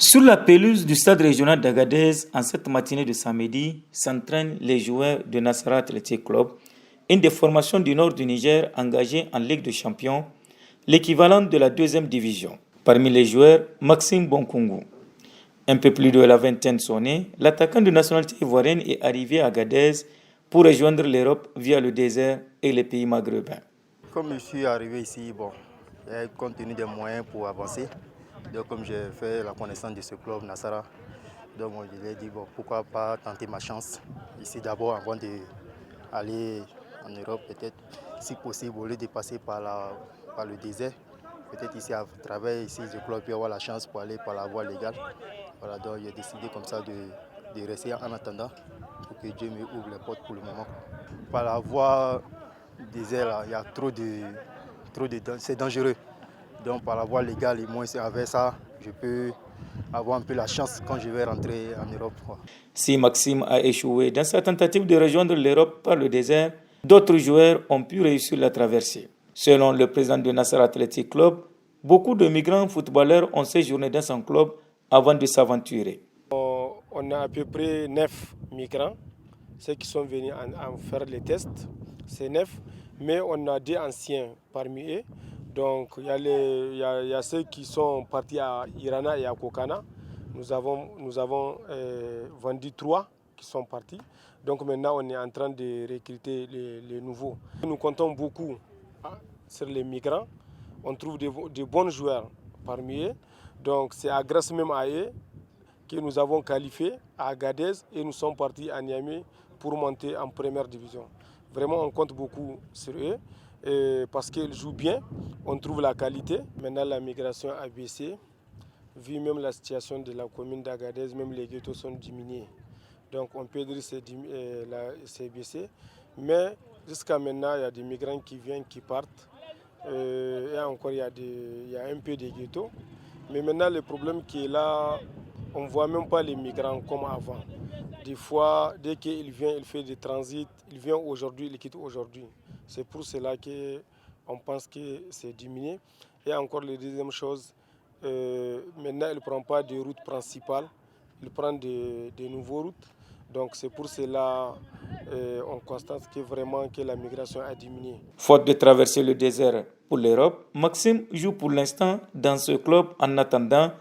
Sur la pelouse du stade régional d'Agadez, en cette matinée de samedi, s'entraînent les joueurs de Nassara Athletic Club, une des formations du nord du Niger engagée en Ligue des Champions, l'équivalent de la deuxième division. Parmi les joueurs, Maxime Bonkungu. Un peu plus de la vingtaine sonnée, l'attaquant de nationalité ivoirienne est arrivé à Agadez pour rejoindre l'Europe via le désert et les pays maghrébins. Comme je suis arrivé ici, compte tenu des moyens pour avancer, donc comme j'ai fait la connaissance de ce club Nassara, donc je lui ai dit pourquoi pas tenter ma chance ici d'abord avant d'aller en Europe, peut-être si possible au lieu de passer par le désert. Peut-être ici à travers ici le club peut avoir la chance pour aller par la voie légale. Voilà, donc j'ai décidé comme ça de rester en attendant pour que Dieu me ouvre les portes pour le moment. Par la voie désert, là, il y a trop de c'est dangereux. Donc par la voie légale, et moi avec ça, je peux avoir un peu la chance quand je vais rentrer en Europe. Si Maxime a échoué dans sa tentative de rejoindre l'Europe par le désert, d'autres joueurs ont pu réussir la traversée. Selon le président du Nassara Athletic Club, beaucoup de migrants footballeurs ont séjourné dans son club avant de s'aventurer. On a à peu près 9 migrants, ceux qui sont venus en faire les tests, c'est 9, mais on a des anciens parmi eux. Donc il y a ceux qui sont partis à Irana et à Kokana. Nous avons vendu 3 qui sont partis. Donc maintenant on est en train de recruter les nouveaux. Nous comptons beaucoup sur les migrants. On trouve de bons joueurs parmi eux. Donc c'est grâce même à eux que nous avons qualifié à Agadez et nous sommes partis à Niamey pour monter en première division. Vraiment on compte beaucoup sur eux. Parce qu'ils jouent bien, on trouve la qualité. Maintenant la migration a baissé. Vu même la situation de la commune d'Agadez, même les ghettos sont diminués. Donc on peut dire que c'est baissé. Mais jusqu'à maintenant, il y a des migrants qui viennent, qui partent. Et encore, il y a un peu de ghettos. Mais maintenant, le problème qui est là, on ne voit même pas les migrants comme avant. Des fois, dès qu'il vient, il fait des transits. Il vient aujourd'hui, il quitte aujourd'hui. C'est pour cela qu'on pense que c'est diminué. Et encore, la deuxième chose, maintenant, il ne prend pas de routes principales, il prend de nouvelles routes. Donc c'est pour cela qu'on constate que la migration a diminué. Faute de traverser le désert pour l'Europe, Maxime joue pour l'instant dans ce club en attendant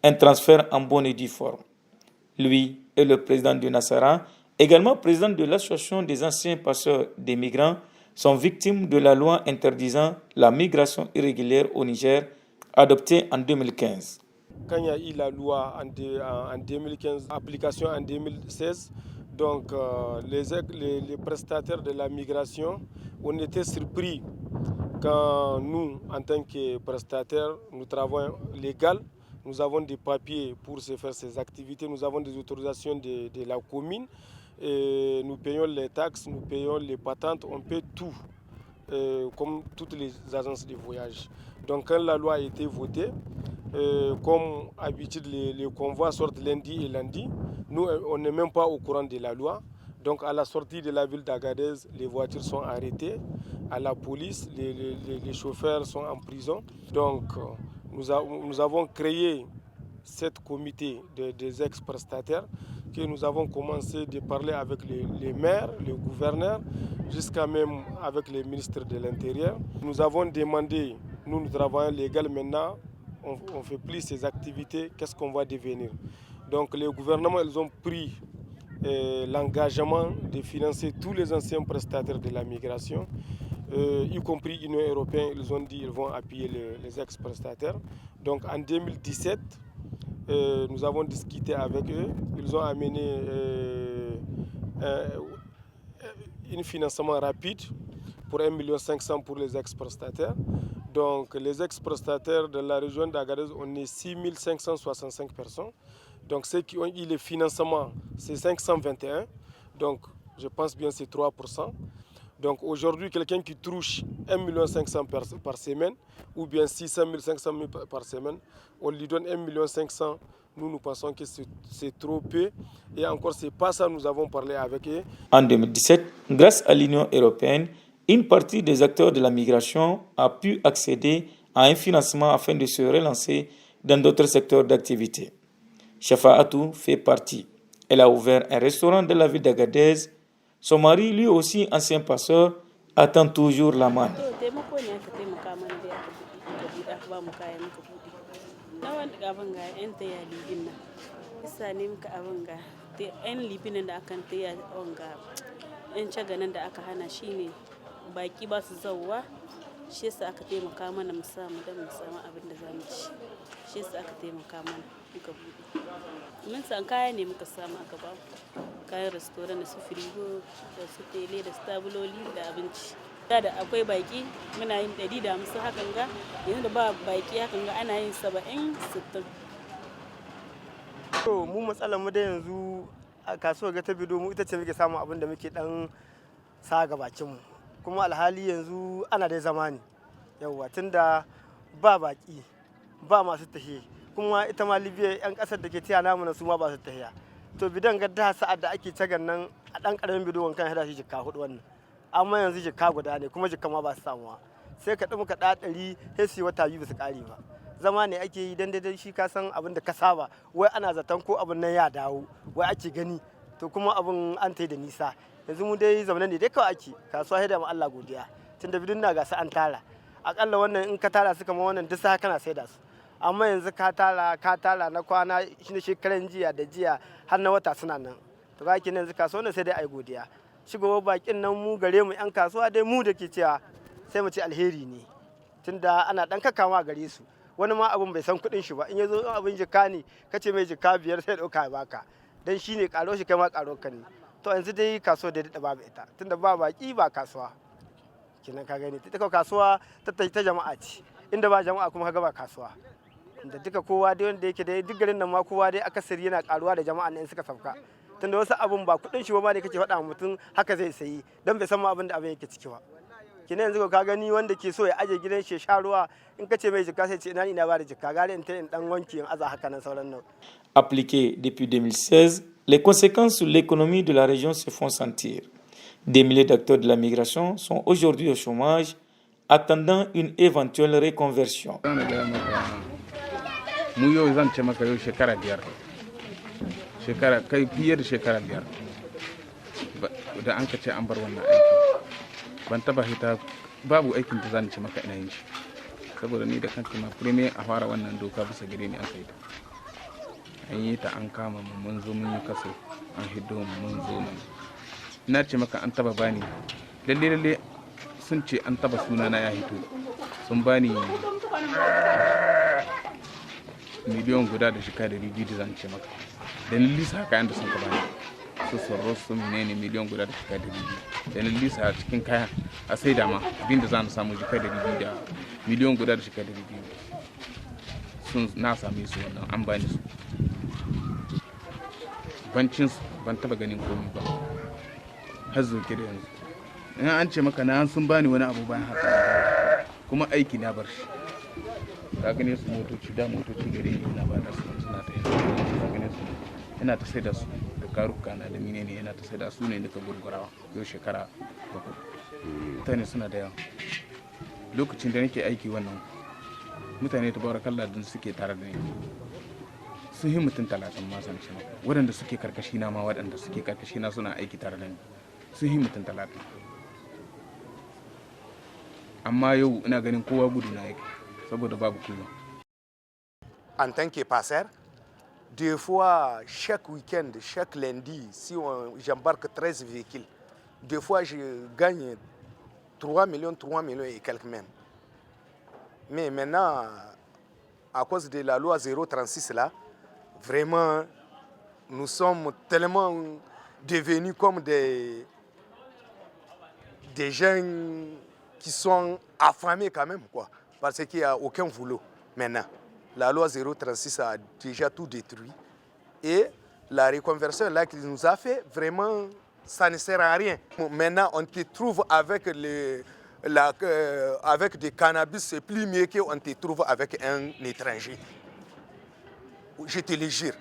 un transfert en bonne et due forme. Lui et le président du Nassara, également président de l'association des anciens passeurs des migrants, sont victimes de la loi interdisant la migration irrégulière au Niger, adoptée en 2015. Quand il y a eu la loi en 2015, application en 2016, donc les prestataires de la migration, on était surpris quand nous, en tant que prestataires, nous travaillons légal, nous avons des papiers pour se faire ces activités, nous avons des autorisations de la commune, et nous payons les taxes, nous payons les patentes, on paie tout, comme toutes les agences de voyage. Donc quand la loi a été votée, comme habitude, les convois sortent lundi et lundi. Nous, on n'est même pas au courant de la loi. Donc à la sortie de la ville d'Agadez, les voitures sont arrêtées. À la police, les chauffeurs sont en prison. Donc nous avons créé cette comité des ex-prestataires que nous avons commencé de parler avec les maires, les gouverneurs, jusqu'à même avec les ministres de l'Intérieur. Nous avons demandé, nous travaillons légal maintenant, on ne fait plus ces activités, qu'est-ce qu'on va devenir? Donc les gouvernements, ils ont pris l'engagement de financer tous les anciens prestataires de la migration, y compris l'Union européenne, ils ont dit qu'ils vont appuyer les ex-prestataires. Donc en 2017, nous avons discuté avec eux, ils ont amené un financement rapide pour 1,5 million pour les ex-prestataires. Donc les ex-prestataires de la région d'Agadez, on est 6 565 personnes. Donc ceux qui ont eu le financement, c'est 521. Donc je pense bien que c'est 3%. Donc aujourd'hui, quelqu'un qui touche 1,5 million par semaine, ou bien 600 000, 500 000 par semaine, on lui donne 1,5 million. Nous pensons que c'est trop peu. Et encore, ce n'est pas ça, nous avons parlé avec eux. En 2017, grâce à l'Union européenne, une partie des acteurs de la migration a pu accéder à un financement afin de se relancer dans d'autres secteurs d'activité. Shafaatou fait partie. Elle a ouvert un restaurant de la ville d'Agadez. Son mari, lui aussi ancien passeur, attend toujours la manne. Shi yasa aka taimaka mana mu samu abin da zamu ci. Shi yasa aka taimaka mana muka bude. Mun san kaya ne muka samu aka ba kayan restaurant da su firigo da su tele da stabuloli da abinci. Da akwai baki muna yin 150 hakan ga, yanzu da ba baki hakan ga ana yin 70 60. To mu matsalar mu da yanzu a kasuwar ga ta bido mu ita ce muke samu abin da muke dan sa ga bakin mu. Kuma alhali yanzu ana dai zamani yauwa tunda ba baki ba masu tahiya kuma ita ma Libya yan kasar da ke tiya namu na su ma ba su tahiya to bidan ga da sa'ad da ake tagan nan a dan karamin bido wankan hada shi jikka hudu wannan amma yanzu jikka guda ne kuma jikka ma ba su samuwa sai ka dumu ka da 100 sai su wata biyu su kare ba zama ne ake yi dan daidai shi ka san abin da ka saba wai ana zaton ko abin nan ya dawo wai ake gani to kuma abin an tai da nisa yanzu mu dai zamanin ne dai kawai ake kasuwa sai da mu Allah godiya tunda bidun na gasa an tara akalla wannan in ka tara su kamar wannan duk sai kana saida su amma yanzu ka tara na kwana shi shekaran jiya da jiya har na wata suna nan to ga kin yanzu kasuwa sai dai ai godiya shigowar bakin nan mu gare mu yan kasuwa dai mu da ke cewa sai mu ce alheri ne tunda ana dan kakama gare su wani ma abun bai san kudin shi ba in yazo abin jikka ne kace mai jikka 5 sai dauka ya baka dan shine karo shi kai ma karo ka ne to yanzu dai kasuwa da babu ita tunda ba baki ba kasuwa kinan ka gani ita kasuwa ta jama'a ce inda ba jama'a kuma kaga ba kasuwa da duka kowa dai wanda yake da duk garin nan ma kowa dai akasari yana karuwa da jama'a ne suka sauka tunda wasu abun ba kudin shi ba ne kake faɗa mutum haka zai sayi dan bai san ma abin da abin yake ciki ba kinan yanzu ka gani wanda ke so ya aje gidan shi sha ruwa in kace mai jikka sai ce ina ba da jikka gare in ta in dan wanki in aza haka nan sauran nan. Appliqué depuis 2016, les conséquences sur l'économie de la région se font sentir. Des milliers d'acteurs de la migration sont aujourd'hui au chômage, attendant une éventuelle reconversion. Mu yau zan ce maka yau shekara biyar kai fiye da shekara biyar da an ka ce an bar wannan aiki ban taba hita babu aikin da zan ce maka ina yin shi saboda ni da kanka ma premier a fara wannan doka bisa gare ni aka yi ta an yi ta an kama mu mun zo mun yi kaso an hiddo mu mun zo mu na ce maka an taba bani lalle sun ce an taba sunana ya hito sun bani miliyon guda da shika da ribi da zan ce maka dan lisa kayan da sun ka bani su sorro su menene miliyon guda da shika da ribi dan lisa cikin kayan a sai da ma abin da zan samu shika da ribi da miliyon guda da shika da ribi sun na same su wannan an bani su bancin su ban taba ganin komai ba har zo da yanzu in an ce maka na sun bani wani abu bayan haka kuma aiki na bar shi ka gane su motoci gare ni na ba da su suna ta ka gane su ina ta sai da su da karuka na da menene yana ta sai da su ne duka gurgurawa yau shekara 7 mutane suna da yawa lokacin da nake aiki wannan mutane tabarakallah din suke tare da ni sun yi mutum 30 ma san shi waɗanda suke karkashi na ma waɗanda suke karkashi na suna aiki tare da ni sun yi mutum 30 amma yau ina ganin kowa gudu na yake saboda babu kowa. En tant que passeur, des fois, chaque week-end, chaque lundi, si j'embarque 13 véhicules, des fois je gagne 3 millions et quelques même. Mais maintenant, à cause de la loi 036 là, vraiment, nous sommes tellement devenus comme des gens qui sont affamés quand même, quoi, parce qu'il n'y a aucun boulot maintenant. La loi 036 a déjà tout détruit. Et la reconversion là qu'il nous a fait, vraiment, ça ne sert à rien. Maintenant, on te trouve avec, avec des cannabis, c'est plus mieux qu'on te trouve avec un étranger. Je te le jure.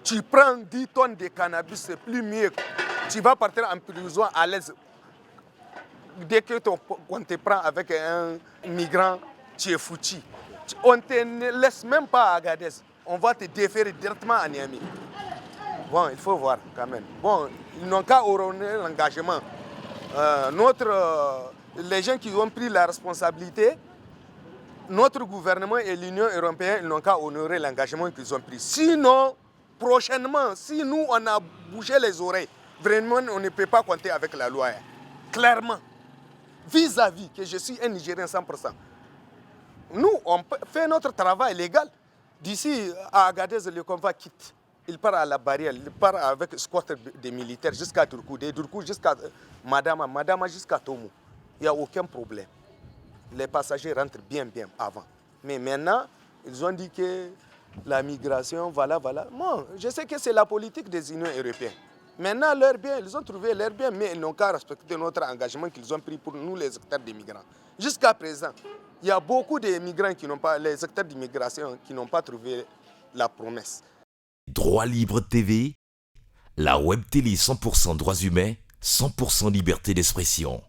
Tu prends 10 tonnes de cannabis, c'est plus mieux. Tu vas partir en prison à l'aise. Dès qu'on te prend avec un migrant, tu es foutu. On ne te laisse même pas à Agadez. on va te déférer directement à Niamey. Bon, il faut voir quand même. Bon, ils n'ont qu'à honorer l'engagement. Les gens qui ont pris la responsabilité, notre gouvernement et l'Union européenne, ils n'ont qu'à honorer l'engagement qu'ils ont pris. Sinon, prochainement, si nous, on a bougé les oreilles, vraiment, on ne peut pas compter avec la loi. Clairement. Vis-à-vis que je suis un Nigérien 100%. Nous, on fait notre travail légal. D'ici à Agadez, le convoi quitte. Il part à la barrière, il part avec escorte des militaires jusqu'à Turkou, de Turkou jusqu'à Madama jusqu'à Tomo. Il n'y a aucun problème. Les passagers rentrent bien avant. Mais maintenant, ils ont dit que la migration, voilà. Bon, je sais que c'est la politique des Unions européennes. Maintenant, leur bien, ils ont trouvé leur bien, mais ils n'ont qu'à respecter notre engagement qu'ils ont pris pour nous, les acteurs des migrants. Jusqu'à présent, il y a beaucoup de migrants qui n'ont pas, les acteurs d'immigration qui n'ont pas trouvé la promesse. Droit Libre TV, la web télé 100% droits humains, 100% liberté d'expression.